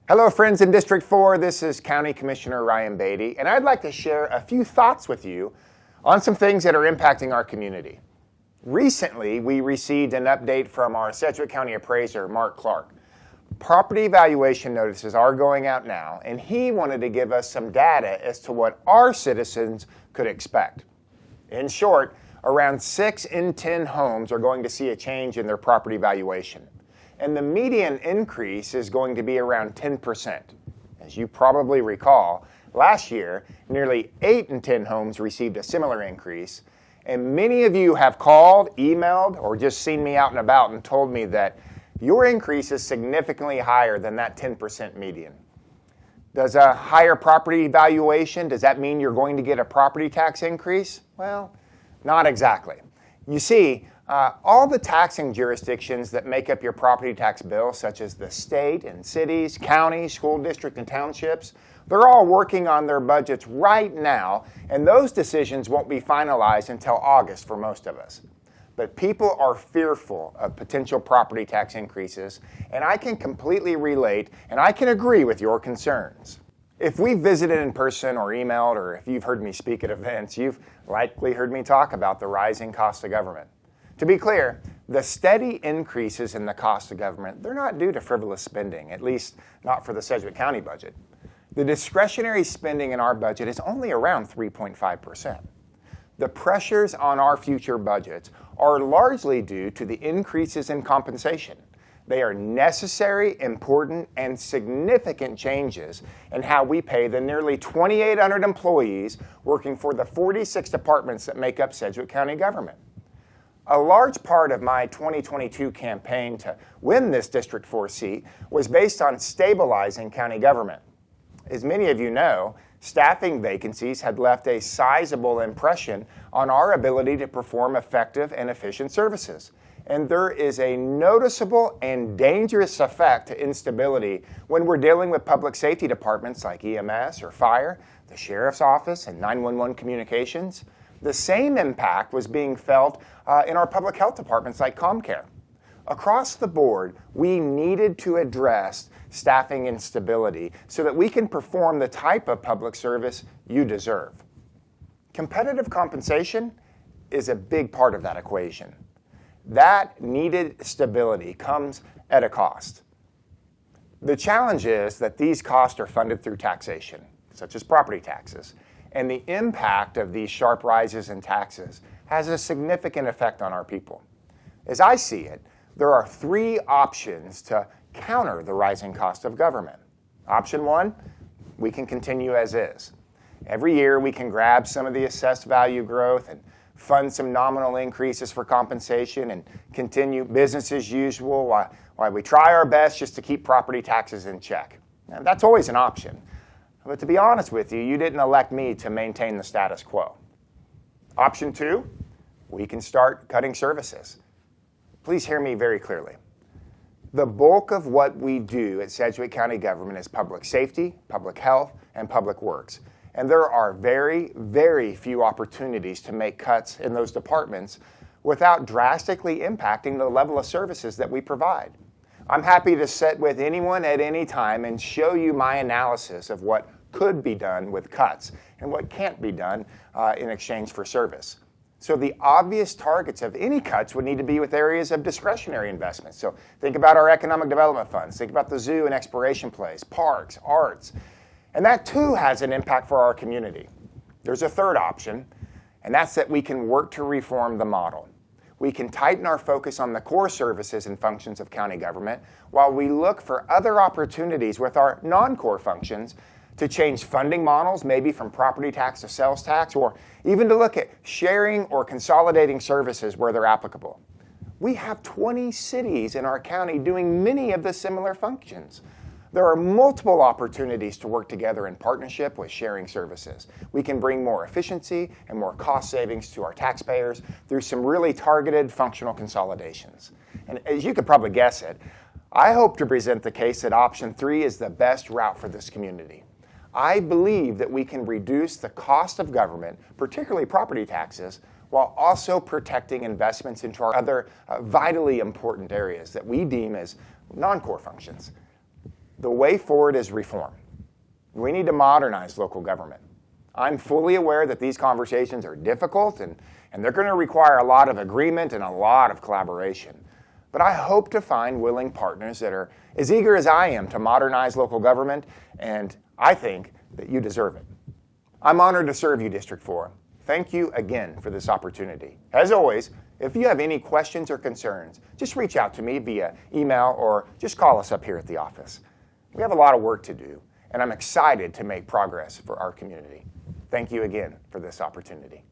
Hello friends in District 4, this is County Commissioner Ryan Beatty, and I'd like to share a few thoughts with you on some things that are impacting our community. Recently, we received an update from our Sedgwick County appraiser, Mark Clark. Property valuation notices are going out now, and he wanted to give us some data as to what our citizens could expect. In short, around 6 in 10 homes are going to see a change in their property valuation. And the median increase is going to be around 10%. As you probably recall, last year, nearly 8 in 10 homes received a similar increase, and many of you have called, emailed, or just seen me out and about and told me that your increase is significantly higher than that 10% median. Does a higher property valuation, does that mean you're going to get a property tax increase? Well, not exactly. You see, all the taxing jurisdictions that make up your property tax bill, such as the state and cities, counties, school districts, and townships, they're all working on their budgets right now, and those decisions won't be finalized until August for most of us. But people are fearful of potential property tax increases, and I can completely relate, and I can agree with your concerns. If we've visited in person or emailed, or if you've heard me speak at events, you've likely heard me talk about the rising cost of government. To be clear, the steady increases in the cost of government, they're not due to frivolous spending, at least not for the Sedgwick County budget. The discretionary spending in our budget is only around 3.5%. The pressures on our future budgets are largely due to the increases in compensation. They are necessary, important, and significant changes in how we pay the nearly 2,800 employees working for the 46 departments that make up Sedgwick County government. A large part of my 2022 campaign to win this District 4 seat was based on stabilizing county government. As many of you know, staffing vacancies had left a sizable impression on our ability to perform effective and efficient services. And there is a noticeable and dangerous effect to instability when we're dealing with public safety departments like EMS or fire, the sheriff's office, and 911 communications. The same impact was being felt in our public health departments like ComCare. Across the board, we needed to address staffing instability so that we can perform the type of public service you deserve. Competitive compensation is a big part of that equation. That needed stability comes at a cost. The challenge is that these costs are funded through taxation, such as property taxes, and the impact of these sharp rises in taxes has a significant effect on our people. As I see it, there are 3 options to counter the rising cost of government. Option 1, we can continue as is. Every year we can grab some of the assessed value growth and fund some nominal increases for compensation and continue business as usual while we try our best just to keep property taxes in check. Now, that's always an option. But to be honest with you, you didn't elect me to maintain the status quo. Option 2, we can start cutting services. Please hear me very clearly. The bulk of what we do at Sedgwick County government is public safety, public health, and public works. And there are very, very few opportunities to make cuts in those departments without drastically impacting the level of services that we provide. I'm happy to sit with anyone at any time and show you my analysis of what could be done with cuts and what can't be done in exchange for service. So the obvious targets of any cuts would need to be with areas of discretionary investment. So think about our economic development funds, think about the zoo and exploration place, parks, arts. And that too has an impact for our community. There's a third option, and that's that we can work to reform the model. We can tighten our focus on the core services and functions of county government while we look for other opportunities with our non-core functions to change funding models, maybe from property tax to sales tax, or even to look at sharing or consolidating services where they're applicable. We have 20 cities in our county doing many of the similar functions. There are multiple opportunities to work together in partnership with sharing services. We can bring more efficiency and more cost savings to our taxpayers through some really targeted functional consolidations. And as you could probably guess it, I hope to present the case that option 3 is the best route for this community. I believe that we can reduce the cost of government, particularly property taxes, while also protecting investments into our other vitally important areas that we deem as non-core functions. The way forward is reform. We need to modernize local government. I'm fully aware that these conversations are difficult and they're going to require a lot of agreement and a lot of collaboration. But I hope to find willing partners that are as eager as I am to modernize local government, and I think that you deserve it. I'm honored to serve you, District 4. Thank you again for this opportunity. As always, if you have any questions or concerns, just reach out to me via email or just call us up here at the office. We have a lot of work to do, and I'm excited to make progress for our community. Thank you again for this opportunity.